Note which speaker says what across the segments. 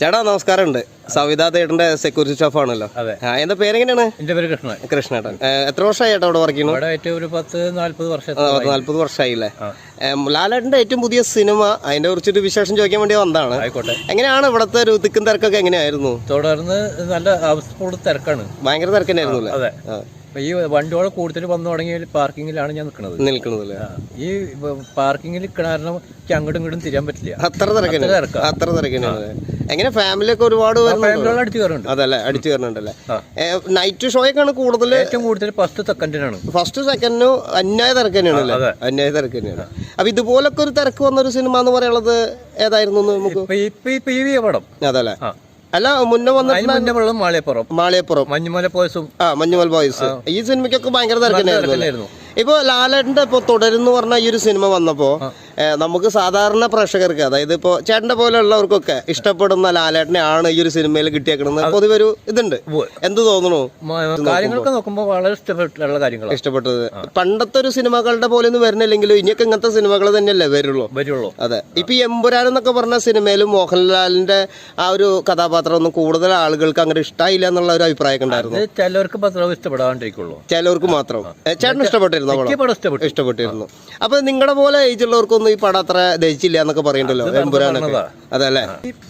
Speaker 1: ചേട്ടാ നമസ്കാരമുണ്ട്. Savitha തേട്ടന്റെ security staff ആണല്ലോ. എന്താ പേരെങ്ങനെയാണ്?
Speaker 2: എന്റെ പേര് കൃഷ്ണൻ.
Speaker 1: കൃഷ്ണേട്ടൻ. എത്ര വർഷമായി ചേട്ടാ ഇവിടെ വർക്ക് ചെയ്യുന്നു?
Speaker 2: ഒരു
Speaker 1: 40 വർഷമായില്ലേ? ലാലേട്ടന്റെ ഏറ്റവും പുതിയ സിനിമ, അതിനെ കുറിച്ചൊരു വിശേഷം ചോദിക്കാൻ വേണ്ടി വന്നതാണ്.
Speaker 2: ആയിക്കോട്ടെ.
Speaker 1: എങ്ങനെയാണ് ഇവിടുത്തെ ഒരു തിക്കും തിരക്കൊക്കെ എങ്ങനെയായിരുന്നു?
Speaker 2: തുടർന്ന് നല്ല തിരക്കാണ്,
Speaker 1: ഭയങ്കര തിരക്ക് തന്നെയായിരുന്നു.
Speaker 2: അതെ. ഈ വണ്ടിയോടെ കൂടുതൽ വന്നു തുടങ്ങിയ പാർക്കിങ്ങിലാണ് ഞാൻ നിൽക്കുന്നത്. ഈ പാർക്കിങ്ങിൽ കാരണം അങ്ങോട്ടും ഇങ്ങോട്ടും തിരിയാൻ പറ്റില്ല,
Speaker 1: അത്ര തിരക്കാണ്. എങ്ങനെ ഫാമിലി ഒക്കെ ഒരുപാട്
Speaker 2: അടിച്ചു കയറുന്നുണ്ട്.
Speaker 1: അതല്ലേ, അടിച്ചു കയറുന്നുണ്ടല്ലേ? നൈറ്റ് ഷോയ്ക്കാണ്
Speaker 2: ഏറ്റവും കൂടുതൽ ഫസ്റ്റ്
Speaker 1: സെക്കൻഡിനും അന്യായ തിരക്ക് തന്നെയാണ്. അന്യായ തിരക്ക് തന്നെയാണ്. അപ്പൊ ഇതുപോലൊക്കെ ഒരു തിരക്ക് വന്നൊരു സിനിമ എന്ന് പറയുന്നത് ഏതായിരുന്നു നമുക്ക്?
Speaker 2: പടം
Speaker 1: അതല്ലേ? അല്ല, മുന്നേ വന്നിട്ട് മാളിയപ്പുറം, മഞ്ഞുമൽ ബോയ്സ്. ഈ സിനിമയ്ക്കൊക്കെ ഭയങ്കര തിരക്കന്നെയായിരുന്നു. ഇപ്പൊ ലാലേട്ടന്റെ ഇപ്പൊ തുടരുന്നു പറഞ്ഞ ഈ ഒരു സിനിമ വന്നപ്പോ നമുക്ക് സാധാരണ പ്രേക്ഷകർക്ക്, അതായത് ഇപ്പൊ ചേട്ടന്റെ പോലെയുള്ളവർക്കൊക്കെ ഇഷ്ടപ്പെടുന്ന ലാലേട്ടനെ ആണ് ഈ ഒരു സിനിമയിൽ കിട്ടിയേക്കണെന്ന് പൊതുവെ ഒരു ഇതുണ്ട്. എന്ത് തോന്നുന്നു?
Speaker 2: കാര്യങ്ങളൊക്കെ നോക്കുമ്പോൾ വളരെ
Speaker 1: ഇഷ്ടപ്പെട്ടത് പണ്ടത്തെ ഒരു സിനിമകളുടെ പോലെ ഒന്നും വരുന്നില്ലെങ്കിലും ഇനിയൊക്കെ ഇങ്ങനത്തെ സിനിമകൾ തന്നെയല്ലേ വരുള്ളൂ. അതെ. ഇപ്പൊ ഈ എമ്പുരാൻ എന്നൊക്കെ പറഞ്ഞ സിനിമയിലും മോഹൻലാലിന്റെ ആ ഒരു കഥാപാത്രം ഒന്നും കൂടുതൽ ആളുകൾക്ക് അങ്ങനെ ഇഷ്ടമായില്ല എന്നുള്ള ഒരു അഭിപ്രായം ഉണ്ടായിരുന്നു. ചിലവർക്ക് മാത്രം. ചേട്ടൻ ഇഷ്ടപ്പെട്ടിരുന്നു? ഇഷ്ടപ്പെട്ടിരുന്നു. അപ്പൊ നിങ്ങളുടെ പോലെ ഏജ് ഉള്ളവർക്കൊന്നും ഈ പടം അത്ര ദഹിച്ചില്ല എന്നൊക്കെ പറയണ്ടല്ലോ എമ്പുരാനൊക്കെ. അതല്ലേ?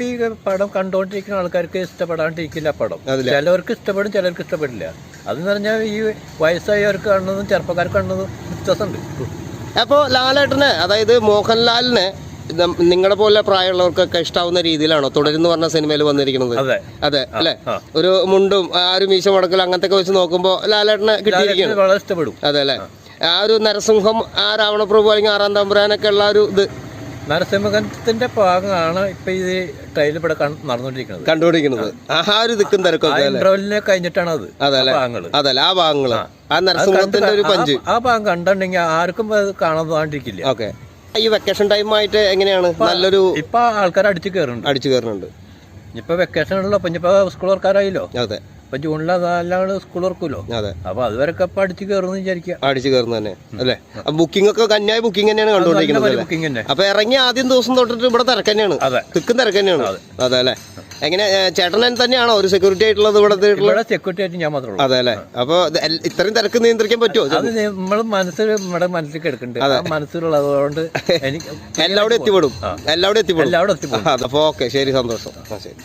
Speaker 2: ഈ പടം കണ്ടോണ്ടിരിക്കുന്ന ആൾക്കാർക്ക് ഇഷ്ടപ്പെടാണ്ടിരിക്കില്ല പടം. ചിലവർക്ക് ഇഷ്ടപ്പെടും, ചിലർക്ക് ഇഷ്ടപ്പെടില്ല. അതെന്ന് പറഞ്ഞാൽ ഈ വയസ്സായവർക്ക് കാണുന്നതും ചെറുപ്പക്കാർക്ക് കാണുന്നതും വ്യത്യാസമുണ്ട്.
Speaker 1: അപ്പോൾ ലാലേട്ടനെ, അതായത് മോഹൻലാലിനെ നിങ്ങളുടെ പോലെ പ്രായമുള്ളവർക്കൊക്കെ ഇഷ്ടാവുന്ന രീതിയിലാണോ തുടരുന്നു പറഞ്ഞ സിനിമയിൽ വന്നിരിക്കുന്നത്? അതെ അല്ലെ? ഒരു മുണ്ടും ആ ഒരു മീശ മുടക്കലും അങ്ങനത്തെ ഒക്കെ വെച്ച് നോക്കുമ്പോ ലാലേട്ടനെ കിട്ടിയിരിക്കുന്നു. അതെ അല്ലെ? ആ ഒരു നരസിംഹം, ആ രാവണപ്രഭു അല്ലെങ്കിൽ ആറാം തമ്പുരാനൊക്കെ ഉള്ള ഒരു ഇത്,
Speaker 2: നരസിംഹത്തിന്റെ ഭാഗമാണ് ഇപ്പൊ ഈ ട്രെയിനിൽ ഇവിടെ
Speaker 1: കണ്ടുപിടിക്കുന്നത്. ആ ഒരു ദിക്കും തിരക്കൊക്കെ
Speaker 2: കഴിഞ്ഞിട്ടാണ് അത്.
Speaker 1: അതല്ലേ? ആ ഭാഗങ്ങള്, ആ നരസിംഹത്തിന്റെ ഒരു പഞ്ച്,
Speaker 2: ആ ഭാഗം കണ്ടിട്ടുണ്ടെങ്കിൽ ആർക്കും കാണാതിരിക്കില്ല.
Speaker 1: ഓക്കെ. ഈ വെക്കേഷൻ ടൈം ആയിട്ട് എങ്ങനെയാണ്? നല്ലൊരു
Speaker 2: ഇപ്പൊ ആൾക്കാർ അടിച്ചു കയറുന്നുണ്ട്. ഇപ്പൊ വെക്കേഷൻ ഉള്ളു. ഇപ്പൊ സ്കൂൾ തുറക്കാറായില്ലോ.
Speaker 1: അതെ.
Speaker 2: ഇപ്പൊ ജൂണിൽ അല്ലാണ്ട് സ്കൂൾ തുറക്കുമല്ലോ.
Speaker 1: അതെ.
Speaker 2: അപ്പൊ അതുവരെയൊക്കെ ഇപ്പൊ അടിച്ചു കയറുന്നു വിചാരിക്കുക.
Speaker 1: അടിച്ചു കയറുന്ന തന്നെ അല്ലേ? ബുക്കിംഗ് ഒക്കെ കന്യായ ബുക്കിംഗ് തന്നെയാണ് കണ്ടുകൊണ്ടിരിക്കുന്നത്. അപ്പൊ ഇറങ്ങി ആദ്യം ദിവസം തൊട്ടിട്ട് ഇവിടെ തിരക്ക് തന്നെയാണ്, തിക്കും തിരക്ക് തന്നെയാണ്. അതെ അല്ലേ? എങ്ങനെ ചേട്ടൻ തന്നെയാണോ ഒരു സെക്യൂരിറ്റി ആയിട്ടുള്ളത് ഇവിടെ?
Speaker 2: സെക്യൂരിറ്റി ആയിട്ട് ഞാൻ മാത്രമേ.
Speaker 1: അതെ അല്ലേ? അപ്പൊ ഇത്രയും തിരക്ക് നിയന്ത്രിക്കാൻ പറ്റുമോ?
Speaker 2: അത് നമ്മൾ നമ്മുടെ മനസ്സിലേക്ക് എടുക്കുന്നുണ്ട്. മനസ്സിലുള്ളതുകൊണ്ട് എനിക്ക്
Speaker 1: എല്ലാവരും എത്തിപ്പെടും. അപ്പൊ ഓക്കെ, ശരി, സന്തോഷം. ശരി.